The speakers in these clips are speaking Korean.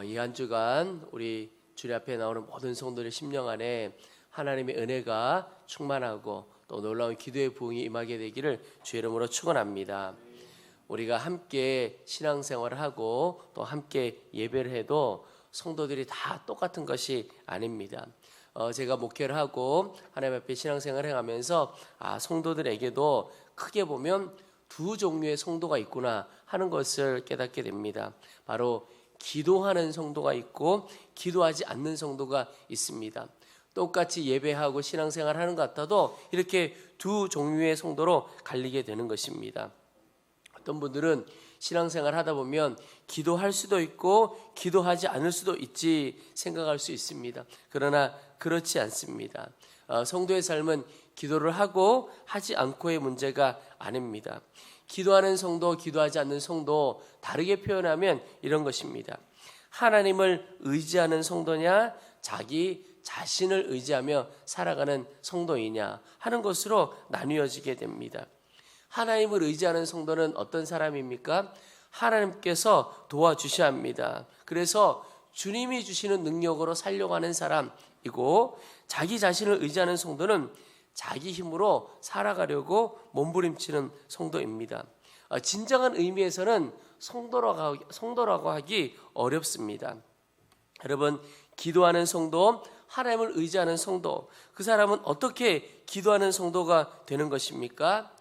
이 한 주간 우리 주님 앞에 나오는 모든 성도들의 심령 안에 하나님의 은혜가 충만하고 또 놀라운 기도의 부흥이 임하게 되기를 주의 이름으로 축원합니다. 우리가 함께 신앙생활을 하고 또 함께 예배를 해도 성도들이 다 똑같은 것이 아닙니다. 제가 목회를 하고 하나님 앞에 신앙생활을 해가면서 성도들에게도 크게 보면 두 종류의 성도가 있구나 하는 것을 깨닫게 됩니다. 바로 기도하는 성도가 있고 기도하지 않는 성도가 있습니다. 똑같이 예배하고 신앙생활하는 것 같아도 이렇게 두 종류의 성도로 갈리게 되는 것입니다. 어떤 분들은 신앙생활 하다 보면 기도할 수도 있고 기도하지 않을 수도 있지 생각할 수 있습니다. 그러나 그렇지 않습니다. 성도의 삶은 기도를 하고 하지 않고의 문제가 아닙니다. 기도하는 성도, 기도하지 않는 성도 다르게 표현하면 이런 것입니다. 하나님을 의지하는 성도냐, 자기 자신을 의지하며 살아가는 성도이냐 하는 것으로 나뉘어지게 됩니다. 하나님을 의지하는 성도는 어떤 사람입니까? 하나님께서 도와주셔야 합니다. 그래서 주님이 주시는 능력으로 살려고 하는 사람이고, 자기 자신을 의지하는 성도는 자기 힘으로 살아가려고 몸부림치는 성도입니다. 진정한 의미에서는 성도라고 하기 어렵습니다. 여러분, 기도하는 성도, 하나님을 의지하는 성도, 그 사람은 어떻게 기도하는 성도가 되는 것입니까?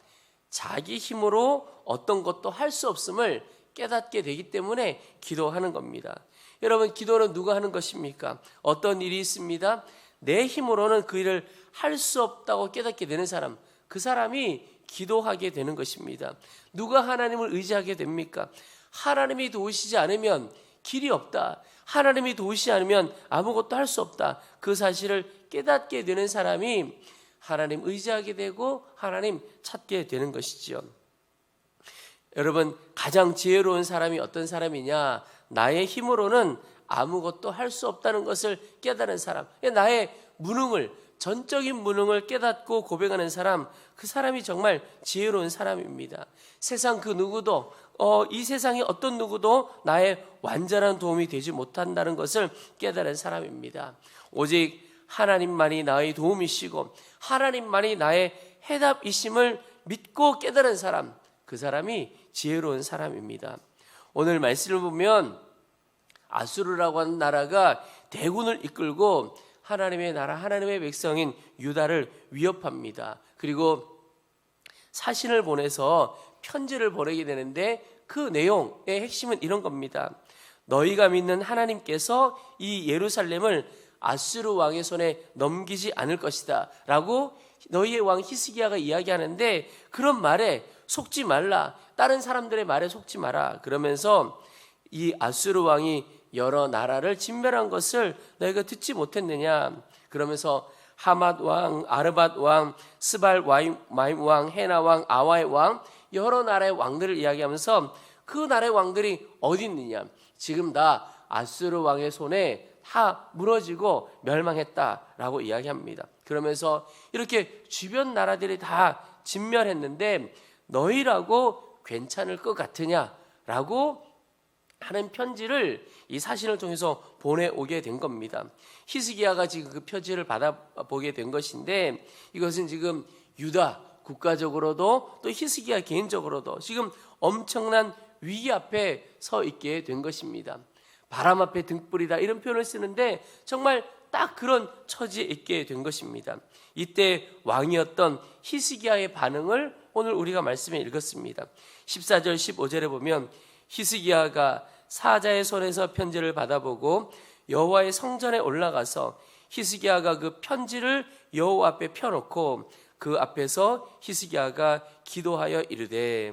자기 힘으로 어떤 것도 할 수 없음을 깨닫게 되기 때문에 기도하는 겁니다. 여러분, 기도는 누가 하는 것입니까? 어떤 일이 있습니다. 내 힘으로는 그 일을 할 수 없다고 깨닫게 되는 사람, 그 사람이 기도하게 되는 것입니다. 누가 하나님을 의지하게 됩니까? 하나님이 도우시지 않으면 길이 없다. 하나님이 도우시지 않으면 아무것도 할 수 없다. 그 사실을 깨닫게 되는 사람이 하나님 의지하게 되고 하나님 찾게 되는 것이지요. 여러분, 가장 지혜로운 사람이 어떤 사람이냐? 나의 힘으로는 아무것도 할 수 없다는 것을 깨달은 사람, 나의 무능을, 전적인 무능을 깨닫고 고백하는 사람, 그 사람이 정말 지혜로운 사람입니다. 세상 그 누구도, 이 세상의 어떤 누구도 나의 완전한 도움이 되지 못한다는 것을 깨달은 사람입니다. 오직 하나님만이 나의 도움이시고 하나님만이 나의 해답이심을 믿고 깨달은 사람, 그 사람이 지혜로운 사람입니다. 오늘 말씀을 보면 아수르라고 하는 나라가 대군을 이끌고 하나님의 나라, 하나님의 백성인 유다를 위협합니다. 그리고 사신을 보내서 편지를 보내게 되는데 그 내용의 핵심은 이런 겁니다. 너희가 믿는 하나님께서 이 예루살렘을 아수르 왕의 손에 넘기지 않을 것이다 라고 너희의 왕 히스기야가 이야기하는데, 그런 말에 속지 말라, 다른 사람들의 말에 속지 마라 그러면서 이 아수르 왕이 여러 나라를 진멸한 것을 너희가 듣지 못했느냐, 그러면서 하맛 왕, 아르밧 왕, 스발 마임 왕, 헤나 왕, 아와의 왕, 여러 나라의 왕들을 이야기하면서 그 나라의 왕들이 어디 있느냐, 지금 다 아수르 왕의 손에 다 무너지고 멸망했다라고 이야기합니다. 그러면서 이렇게 주변 나라들이 다 진멸했는데 너희라고 괜찮을 것 같으냐라고 하는 편지를 이 사신을 통해서 보내오게 된 겁니다. 히스기야가 지금 그 편지를 받아보게 된 것인데, 이것은 지금 유다 국가적으로도 또 히스기야 개인적으로도 지금 엄청난 위기 앞에 서 있게 된 것입니다. 바람 앞에 등불이다 이런 표현을 쓰는데 정말 딱 그런 처지에 있게 된 것입니다. 이때 왕이었던 히스기야의 반응을 오늘 우리가 말씀에 읽었습니다. 14절 15절에 보면 히스기야가 사자의 손에서 편지를 받아보고 여호와의 성전에 올라가서 히스기야가 그 편지를 여호와 앞에 펴놓고 그 앞에서 히스기야가 기도하여 이르되,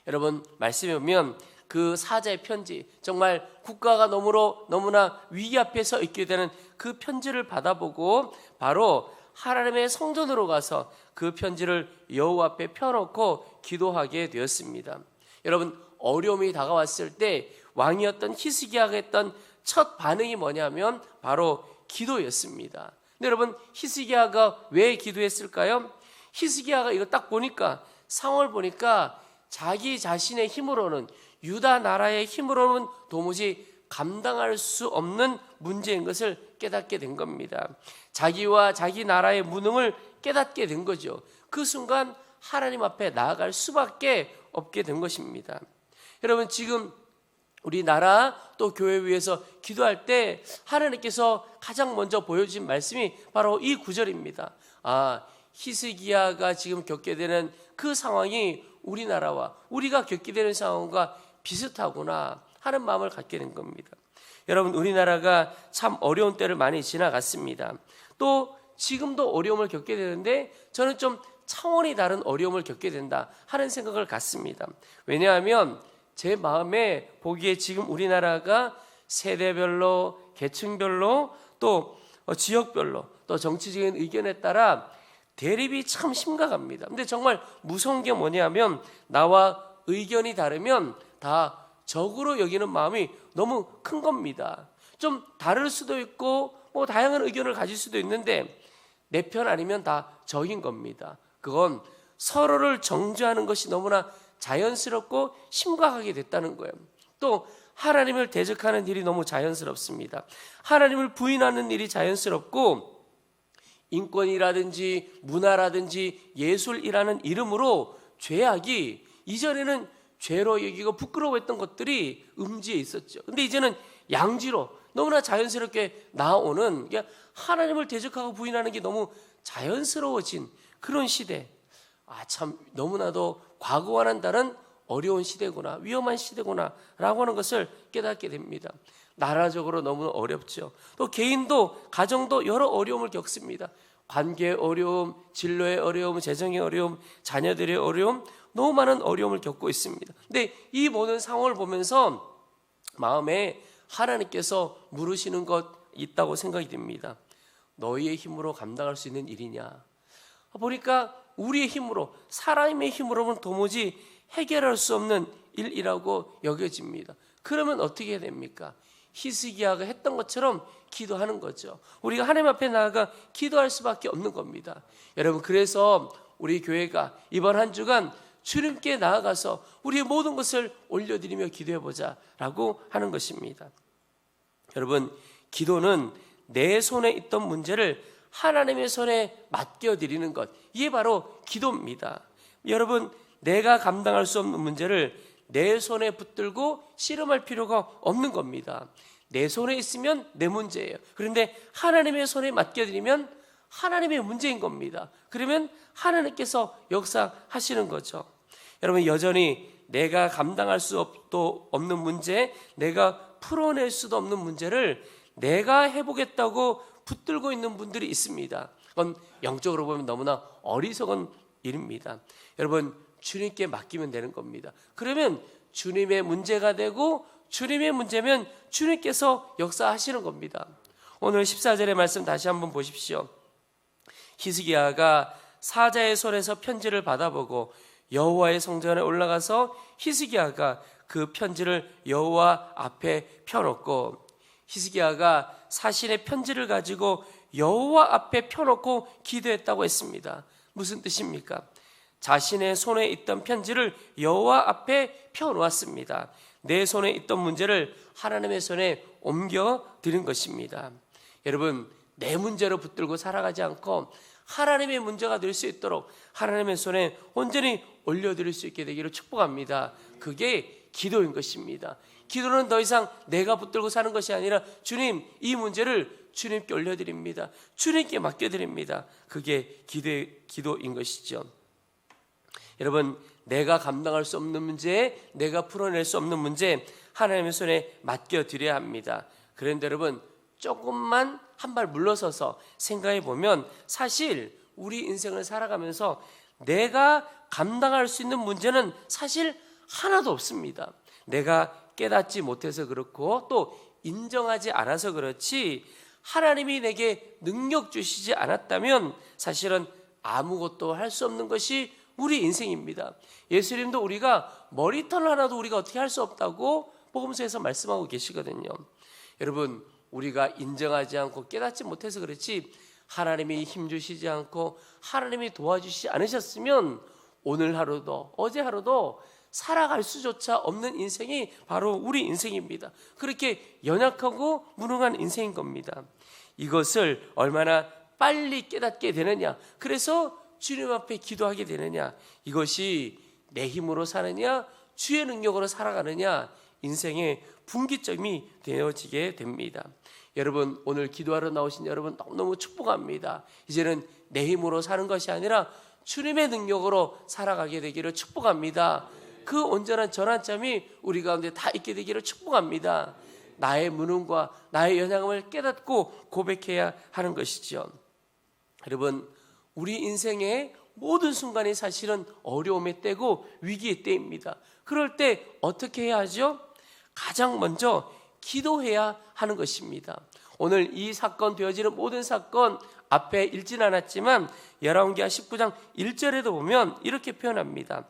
여러분 말씀에 보면 그 사자의 편지, 정말 국가가 너무나 위기 앞에 서 있게 되는 그 편지를 받아보고 바로 하나님의 성전으로 가서 그 편지를 여호와 앞에 펴놓고 기도하게 되었습니다. 여러분, 어려움이 다가왔을 때 왕이었던 히스기야가 했던 첫 반응이 뭐냐면 바로 기도였습니다. 근데 여러분, 히스기야가 왜 기도했을까요? 히스기야가 이거 딱 보니까, 상황을 보니까 자기 자신의 힘으로는, 유다 나라의 힘으로는 도무지 감당할 수 없는 문제인 것을 깨닫게 된 겁니다. 자기와 자기 나라의 무능을 깨닫게 된 거죠. 그 순간 하나님 앞에 나아갈 수밖에 없게 된 것입니다. 여러분, 지금 우리나라 또 교회 위해서 기도할 때 하나님께서 가장 먼저 보여주신 말씀이 바로 이 구절입니다. 히스기야가 지금 겪게 되는 그 상황이 우리나라와 우리가 겪게 되는 상황과 비슷하구나 하는 마음을 갖게 된 겁니다. 여러분, 우리나라가 참 어려운 때를 많이 지나갔습니다. 또 지금도 어려움을 겪게 되는데 저는 좀 차원이 다른 어려움을 겪게 된다 하는 생각을 갖습니다. 왜냐하면 제 마음에 보기에 지금 우리나라가 세대별로, 계층별로, 또 지역별로, 또 정치적인 의견에 따라 대립이 참 심각합니다. 근데 정말 무서운 게 뭐냐면 나와 의견이 다르면 다 적으로 여기는 마음이 너무 큰 겁니다. 좀 다를 수도 있고 다양한 의견을 가질 수도 있는데 내 편 아니면 다 적인 겁니다. 그건 서로를 정죄하는 것이 너무나 자연스럽고 심각하게 됐다는 거예요. 또 하나님을 대적하는 일이 너무 자연스럽습니다. 하나님을 부인하는 일이 자연스럽고 인권이라든지 문화라든지 예술이라는 이름으로 죄악이 이전에는 죄로 여기고 부끄러워했던 것들이 음지에 있었죠. 근데 이제는 양지로 너무나 자연스럽게 나오는, 하나님을 대적하고 부인하는 게 너무 자연스러워진 그런 시대. 참 너무나도 과거와는 다른 어려운 시대구나, 위험한 시대구나 라고 하는 것을 깨닫게 됩니다. 나라적으로 너무 어렵죠. 또 개인도, 가정도 여러 어려움을 겪습니다. 관계의 어려움, 진로의 어려움, 재정의 어려움, 자녀들의 어려움, 너무 많은 어려움을 겪고 있습니다. 근데 이 모든 상황을 보면서 마음에 하나님께서 물으시는 것 있다고 생각이 듭니다. 너희의 힘으로 감당할 수 있는 일이냐? 보니까 우리의 힘으로, 사람의 힘으로는 도무지 해결할 수 없는 일이라고 여겨집니다. 그러면 어떻게 해야 됩니까? 히스기야가 했던 것처럼 기도하는 거죠. 우리가 하나님 앞에 나아가 기도할 수밖에 없는 겁니다. 여러분, 그래서 우리 교회가 이번 한 주간 주님께 나아가서 우리의 모든 것을 올려드리며 기도해보자 라고 하는 것입니다. 여러분, 기도는 내 손에 있던 문제를 하나님의 손에 맡겨드리는 것, 이게 바로 기도입니다. 여러분, 내가 감당할 수 없는 문제를 내 손에 붙들고 씨름할 필요가 없는 겁니다. 내 손에 있으면 내 문제예요. 그런데 하나님의 손에 맡겨드리면 하나님의 문제인 겁니다. 그러면 하나님께서 역사하시는 거죠. 여러분, 여전히 내가 감당할 수 없는 문제, 내가 풀어낼 수도 없는 문제를 내가 해보겠다고 붙들고 있는 분들이 있습니다. 그건 영적으로 보면 너무나 어리석은 일입니다. 여러분, 주님께 맡기면 되는 겁니다. 그러면 주님의 문제가 되고 주님의 문제면 주님께서 역사하시는 겁니다. 오늘 14절의 말씀 다시 한번 보십시오. 히스기야가 사자의 손에서 편지를 받아보고 여호와의 성전에 올라가서 히스기야가 그 편지를 여호와 앞에 펴놓고, 히스기야가 사신의 편지를 가지고 여호와 앞에 펴놓고 기도했다고 했습니다. 무슨 뜻입니까? 자신의 손에 있던 편지를 여호와 앞에 펴놓았습니다. 내 손에 있던 문제를 하나님의 손에 옮겨 드린 것입니다. 여러분, 내 문제로 붙들고 살아가지 않고 하나님의 문제가 될 수 있도록 하나님의 손에 온전히 올려드릴 수 있게 되기를 축복합니다. 그게 기도인 것입니다. 기도는 더 이상 내가 붙들고 사는 것이 아니라 주님, 이 문제를 주님께 올려드립니다. 주님께 맡겨드립니다. 그게 기도인 것이죠. 여러분, 내가 감당할 수 없는 문제, 내가 풀어낼 수 없는 문제, 하나님의 손에 맡겨드려야 합니다. 그런데 여러분, 조금만 한 발 물러서서 생각해 보면 사실 우리 인생을 살아가면서 내가 감당할 수 있는 문제는 사실 하나도 없습니다. 내가 깨닫지 못해서 그렇고 또 인정하지 않아서 그렇지, 하나님이 내게 능력 주시지 않았다면 사실은 아무것도 할 수 없는 것이 우리 인생입니다. 예수님도 우리가 머리털 하나도 우리가 어떻게 할 수 없다고 복음서에서 말씀하고 계시거든요. 여러분, 우리가 인정하지 않고 깨닫지 못해서 그렇지, 하나님이 힘주시지 않고 하나님이 도와주시지 않으셨으면 오늘 하루도 어제 하루도 살아갈 수조차 없는 인생이 바로 우리 인생입니다. 그렇게 연약하고 무능한 인생인 겁니다. 이것을 얼마나 빨리 깨닫게 되느냐, 그래서 주님 앞에 기도하게 되느냐, 이것이 내 힘으로 사느냐 주의 능력으로 살아가느냐, 인생의 분기점이 되어지게 됩니다. 여러분, 오늘 기도하러 나오신 여러분 너무너무 축복합니다. 이제는 내 힘으로 사는 것이 아니라 주님의 능력으로 살아가게 되기를 축복합니다. 그 온전한 전환점이 우리 가운데 다 있게 되기를 축복합니다. 나의 무능과 나의 연약함을 깨닫고 고백해야 하는 것이죠. 여러분, 우리 인생의 모든 순간이 사실은 어려움의 때고 위기의 때입니다. 그럴 때 어떻게 해야 하죠? 가장 먼저 기도해야 하는 것입니다. 오늘 이 사건, 되어지는 모든 사건 앞에 읽진 않았지만 열왕기하 19장 1절에도 보면 이렇게 표현합니다.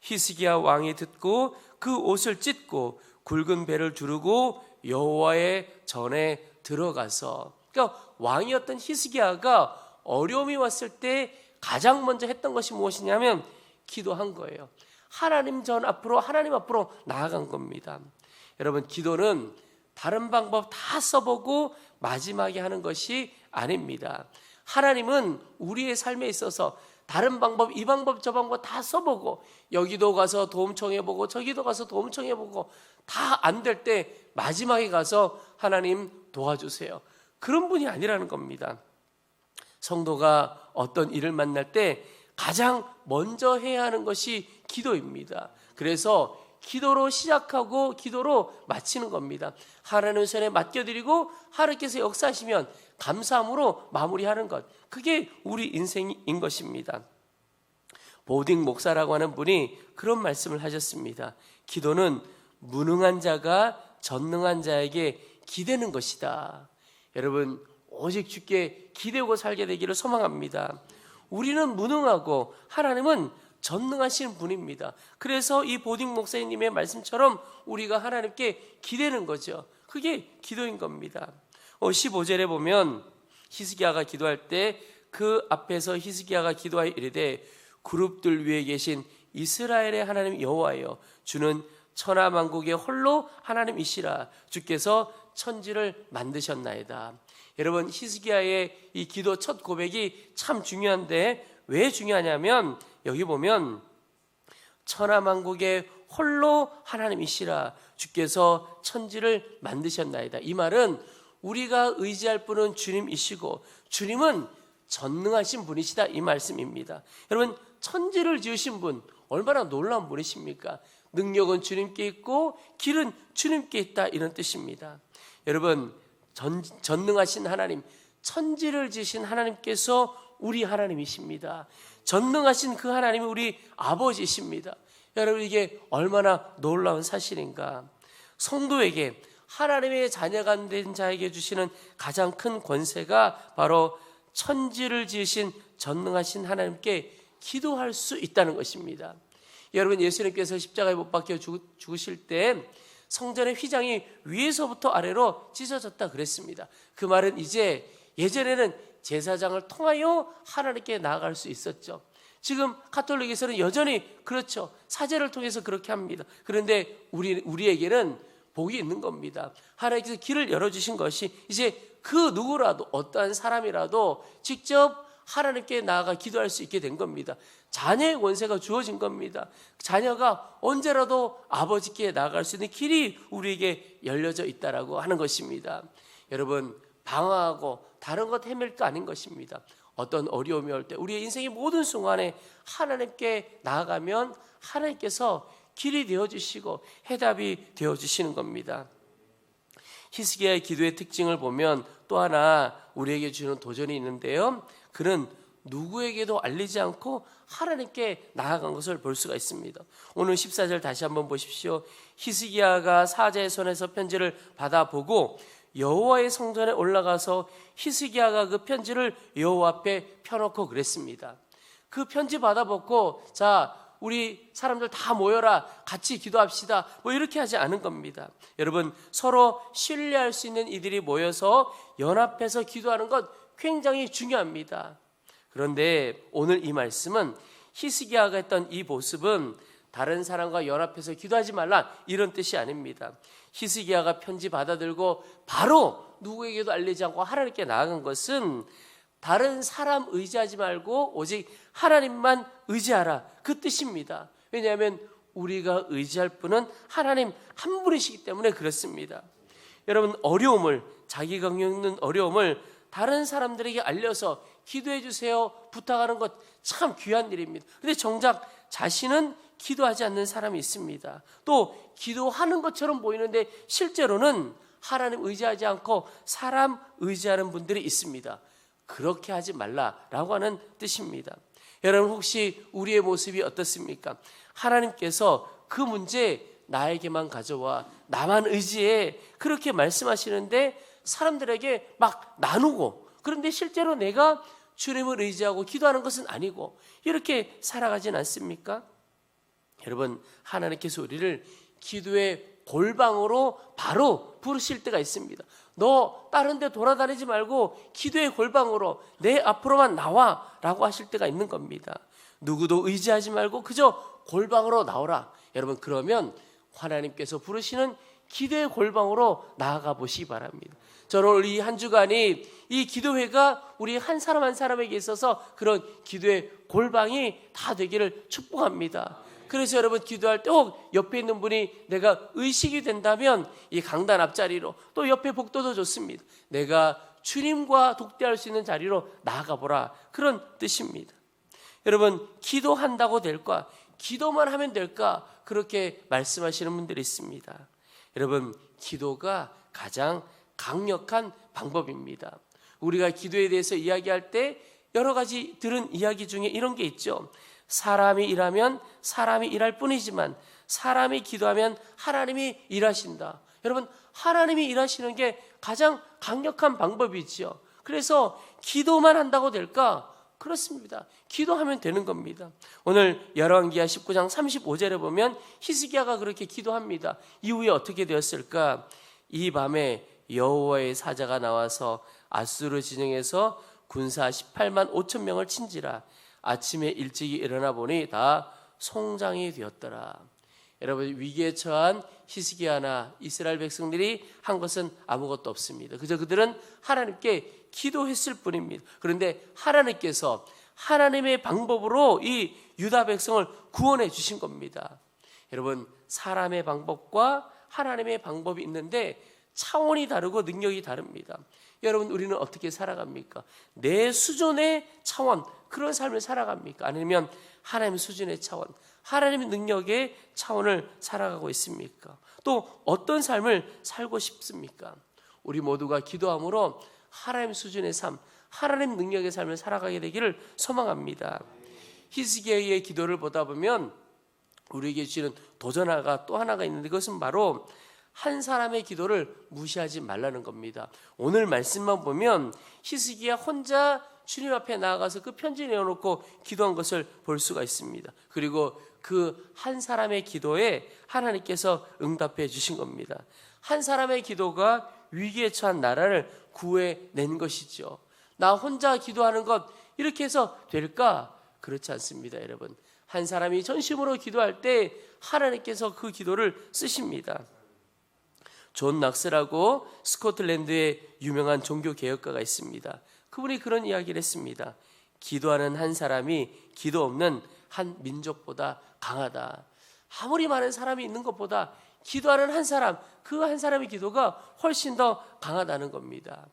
히스기야 왕이 듣고 그 옷을 찢고 굵은 배를 두르고 여호와의 전에 들어가서, 그러니까 왕이었던 히스기야가 어려움이 왔을 때 가장 먼저 했던 것이 무엇이냐면 기도한 거예요. 하나님 앞으로 나아간 겁니다. 여러분, 기도는 다른 방법 다 써보고 마지막에 하는 것이 아닙니다. 하나님은 우리의 삶에 있어서 다른 방법, 이 방법 저 방법 다 써보고 여기도 가서 도움 청해보고 저기도 가서 도움 청해보고 다 안 될 때 마지막에 가서 하나님 도와주세요, 그런 분이 아니라는 겁니다. 성도가 어떤 일을 만날 때 가장 먼저 해야 하는 것이 기도입니다. 그래서 기도로 시작하고 기도로 마치는 겁니다. 하나님 손에 맡겨드리고 하나님께서 역사하시면 감사함으로 마무리하는 것, 그게 우리 인생인 것입니다. 보딩 목사라고 하는 분이 그런 말씀을 하셨습니다. 기도는 무능한 자가 전능한 자에게 기대는 것이다. 여러분, 오직 주께 기대고 살게 되기를 소망합니다. 우리는 무능하고 하나님은 전능하신 분입니다. 그래서 이 보딩 목사님의 말씀처럼 우리가 하나님께 기대는 거죠. 그게 기도인 겁니다. 15절에 보면 히스기야가 기도할 때 그 앞에서 히스기야가 기도하여 이르되 그룹들 위에 계신 이스라엘의 하나님 여호와여, 주는 천하만국의 홀로 하나님이시라. 주께서 천지를 만드셨나이다. 여러분, 히스기야의 이 기도 첫 고백이 참 중요한데 왜 중요하냐면 여기 보면 천하만국의 홀로 하나님이시라. 주께서 천지를 만드셨나이다. 이 말은 우리가 의지할 분은 주님이시고 주님은 전능하신 분이시다, 이 말씀입니다. 여러분, 천지를 지으신 분 얼마나 놀라운 분이십니까? 능력은 주님께 있고 길은 주님께 있다, 이런 뜻입니다. 여러분, 전능하신 하나님, 천지를 지으신 하나님께서 우리 하나님이십니다. 전능하신 그 하나님이 우리 아버지십니다. 여러분, 이게 얼마나 놀라운 사실인가. 성도에게, 하나님의 자녀가 된 자에게 주시는 가장 큰 권세가 바로 천지를 지으신 전능하신 하나님께 기도할 수 있다는 것입니다. 여러분, 예수님께서 십자가에 못 박혀 죽으실 때 성전의 휘장이 위에서부터 아래로 찢어졌다 그랬습니다. 그 말은 이제, 예전에는 제사장을 통하여 하나님께 나아갈 수 있었죠. 지금 가톨릭에서는 여전히 그렇죠. 사제를 통해서 그렇게 합니다. 그런데 우리에게는 복이 있는 겁니다. 하나님께서 길을 열어주신 것이 이제 그 누구라도, 어떠한 사람이라도 직접 하나님께 나아가 기도할 수 있게 된 겁니다. 자녀의 권세가 주어진 겁니다. 자녀가 언제라도 아버지께 나아갈 수 있는 길이 우리에게 열려져 있다라고 하는 것입니다. 여러분, 방황하고 다른 것 헤맬 거 아닌 것입니다. 어떤 어려움이 올 때 우리의 인생의 모든 순간에 하나님께 나아가면 하나님께서 길이 되어주시고 해답이 되어주시는 겁니다. 히스기야의 기도의 특징을 보면 또 하나 우리에게 주는 도전이 있는데요, 그는 누구에게도 알리지 않고 하나님께 나아간 것을 볼 수가 있습니다. 오늘 14절 다시 한번 보십시오. 히스기야가 사자의 손에서 편지를 받아보고 여호와의 성전에 올라가서 히스기야가 그 편지를 여호와 앞에 펴놓고 그랬습니다. 그 편지 받아보고, 자, 우리 사람들 다 모여라, 같이 기도합시다, 뭐 이렇게 하지 않은 겁니다. 여러분, 서로 신뢰할 수 있는 이들이 모여서 연합해서 기도하는 것 굉장히 중요합니다. 그런데 오늘 이 말씀은 히스기야가 했던 이 모습은 다른 사람과 연합해서 기도하지 말라 이런 뜻이 아닙니다. 히스기야가 편지 받아들고 바로 누구에게도 알리지 않고 하나님께 나아간 것은 다른 사람 의지하지 말고 오직 하나님만 의지하라 그 뜻입니다. 왜냐하면 우리가 의지할 분은 하나님 한 분이시기 때문에 그렇습니다. 여러분, 어려움을, 자기가 겪는 어려움을 다른 사람들에게 알려서 기도해 주세요 부탁하는 것 참 귀한 일입니다. 그런데 정작 자신은 기도하지 않는 사람이 있습니다. 또 기도하는 것처럼 보이는데 실제로는 하나님 의지하지 않고 사람 의지하는 분들이 있습니다. 그렇게 하지 말라라고 하는 뜻입니다. 여러분, 혹시 우리의 모습이 어떻습니까? 하나님께서 그 문제 나에게만 가져와 나만 의지해 그렇게 말씀하시는데 사람들에게 막 나누고, 그런데 실제로 내가 주님을 의지하고 기도하는 것은 아니고 이렇게 살아가진 않습니까? 여러분, 하나님께서 우리를 기도의 골방으로 바로 부르실 때가 있습니다. 너 다른 데 돌아다니지 말고 기도의 골방으로 내 앞으로만 나와 라고 하실 때가 있는 겁니다. 누구도 의지하지 말고 그저 골방으로 나오라. 여러분, 그러면 하나님께서 부르시는 기도의 골방으로 나아가 보시기 바랍니다. 저는 오늘 이 한 주간이 이 기도회가 우리 한 사람 한 사람에게 있어서 그런 기도의 골방이 다 되기를 축복합니다. 그래서 여러분, 기도할 때 혹 옆에 있는 분이 내가 의식이 된다면 이 강단 앞자리로, 또 옆에 복도도 좋습니다. 내가 주님과 독대할 수 있는 자리로 나아가 보라, 그런 뜻입니다. 여러분, 기도한다고 될까? 기도만 하면 될까? 그렇게 말씀하시는 분들이 있습니다. 여러분, 기도가 가장 강력한 방법입니다. 우리가 기도에 대해서 이야기할 때 여러 가지 들은 이야기 중에 이런 게 있죠. 사람이 일하면 사람이 일할 뿐이지만 사람이 기도하면 하나님이 일하신다. 여러분, 하나님이 일하시는 게 가장 강력한 방법이죠. 그래서 기도만 한다고 될까? 그렇습니다. 기도하면 되는 겁니다. 오늘 열왕기하 19장 35절에 보면 히스기야가 그렇게 기도합니다. 이후에 어떻게 되었을까? 이 밤에 여호와의 사자가 나와서 아수르 진영에서 군사 18만 5천 명을 친지라. 아침에 일찍이 일어나 보니 다 송장이 되었더라. 여러분, 위기에 처한 히스기야나 이스라엘 백성들이 한 것은 아무것도 없습니다. 그저 그들은 하나님께 기도했을 뿐입니다. 그런데 하나님께서 하나님의 방법으로 이 유다 백성을 구원해 주신 겁니다. 여러분, 사람의 방법과 하나님의 방법이 있는데 차원이 다르고 능력이 다릅니다. 여러분, 우리는 어떻게 살아갑니까? 내 수준의 차원, 그런 삶을 살아갑니까? 아니면 하나님 수준의 차원, 하나님의 능력의 차원을 살아가고 있습니까? 또 어떤 삶을 살고 싶습니까? 우리 모두가 기도함으로 하나님 수준의 삶, 하나님 능력의 삶을 살아가게 되기를 소망합니다. 히스기야의 기도를 보다 보면 우리에게 주시는 도전화가 또 하나가 있는데, 그것은 바로 한 사람의 기도를 무시하지 말라는 겁니다. 오늘 말씀만 보면 히스기야 혼자 주님 앞에 나아가서 그 편지 내어놓고 기도한 것을 볼 수가 있습니다. 그리고 그 한 사람의 기도에 하나님께서 응답해 주신 겁니다. 한 사람의 기도가 위기에 처한 나라를 구해낸 것이죠. 나 혼자 기도하는 것 이렇게 해서 될까? 그렇지 않습니다, 여러분. 한 사람이 전심으로 기도할 때 하나님께서 그 기도를 쓰십니다. 존 낙스라고 스코틀랜드의 유명한 종교개혁가가 있습니다. 그분이 그런 이야기를 했습니다. 기도하는 한 사람이 기도 없는 한 민족보다 강하다. 아무리 많은 사람이 있는 것보다 기도하는 한 사람, 그 한 사람의 기도가 훨씬 더 강하다는 겁니다.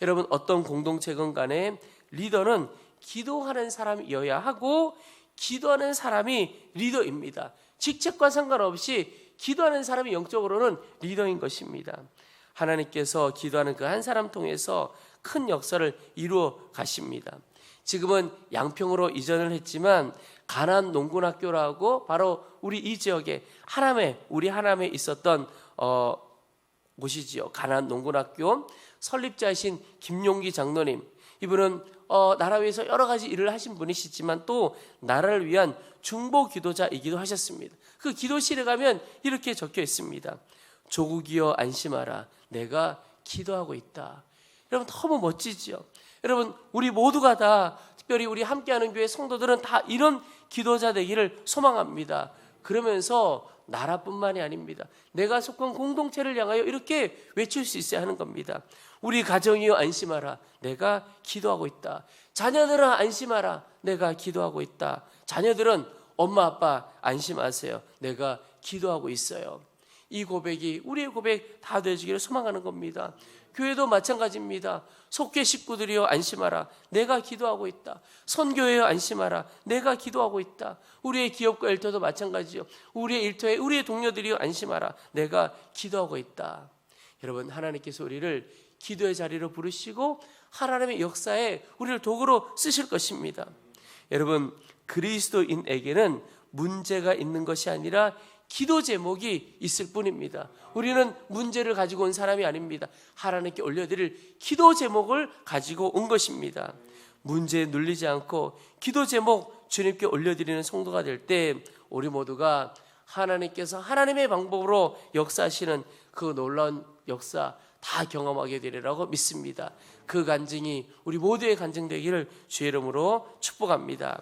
여러분, 어떤 공동체건 간에 리더는 기도하는 사람이어야 하고 기도하는 사람이 리더입니다. 직책과 상관없이 기도하는 사람이 영적으로는 리더인 것입니다. 하나님께서 기도하는 그 한 사람 통해서 큰 역사를 이루어 가십니다. 지금은 양평으로 이전을 했지만 가나안 농군학교라고 바로 우리 이 지역에 우리 하남에 있었던 곳이지요. 가나안 농군학교 설립자이신 김용기 장로님, 이분은 나라 위해서 여러 가지 일을 하신 분이시지만 또 나라를 위한 중보 기도자이기도 하셨습니다. 그 기도실에 가면 이렇게 적혀 있습니다. 조국이여 안심하라, 내가 기도하고 있다. 여러분, 너무 멋지죠. 여러분, 우리 모두가 다, 특별히 우리 함께하는 교회 성도들은 다 이런 기도자 되기를 소망합니다. 그러면서 나라뿐만이 아닙니다. 내가 속한 공동체를 향하여 이렇게 외칠 수 있어야 하는 겁니다. 우리 가정이여 안심하라. 내가 기도하고 있다. 자녀들아 안심하라. 내가 기도하고 있다. 자녀들은 엄마 아빠 안심하세요. 내가 기도하고 있어요. 이 고백이 우리의 고백 다 되어지기를 소망하는 겁니다. 교회도 마찬가지입니다. 속회 식구들이여 안심하라. 내가 기도하고 있다. 선교회여 안심하라. 내가 기도하고 있다. 우리의 기업과 일터도 마찬가지요. 우리의 일터에 우리의 동료들이여 안심하라. 내가 기도하고 있다. 여러분, 하나님께서 우리를 기도의 자리로 부르시고 하나님의 역사에 우리를 도구로 쓰실 것입니다. 여러분, 그리스도인에게는 문제가 있는 것이 아니라 기도 제목이 있을 뿐입니다. 우리는 문제를 가지고 온 사람이 아닙니다. 하나님께 올려드릴 기도 제목을 가지고 온 것입니다. 문제에 눌리지 않고 기도 제목 주님께 올려드리는 성도가 될 때 우리 모두가 하나님께서 하나님의 방법으로 역사하시는 그 놀라운 역사 다 경험하게 되리라고 믿습니다. 그 간증이 우리 모두의 간증 되기를 주의 이름으로 축복합니다.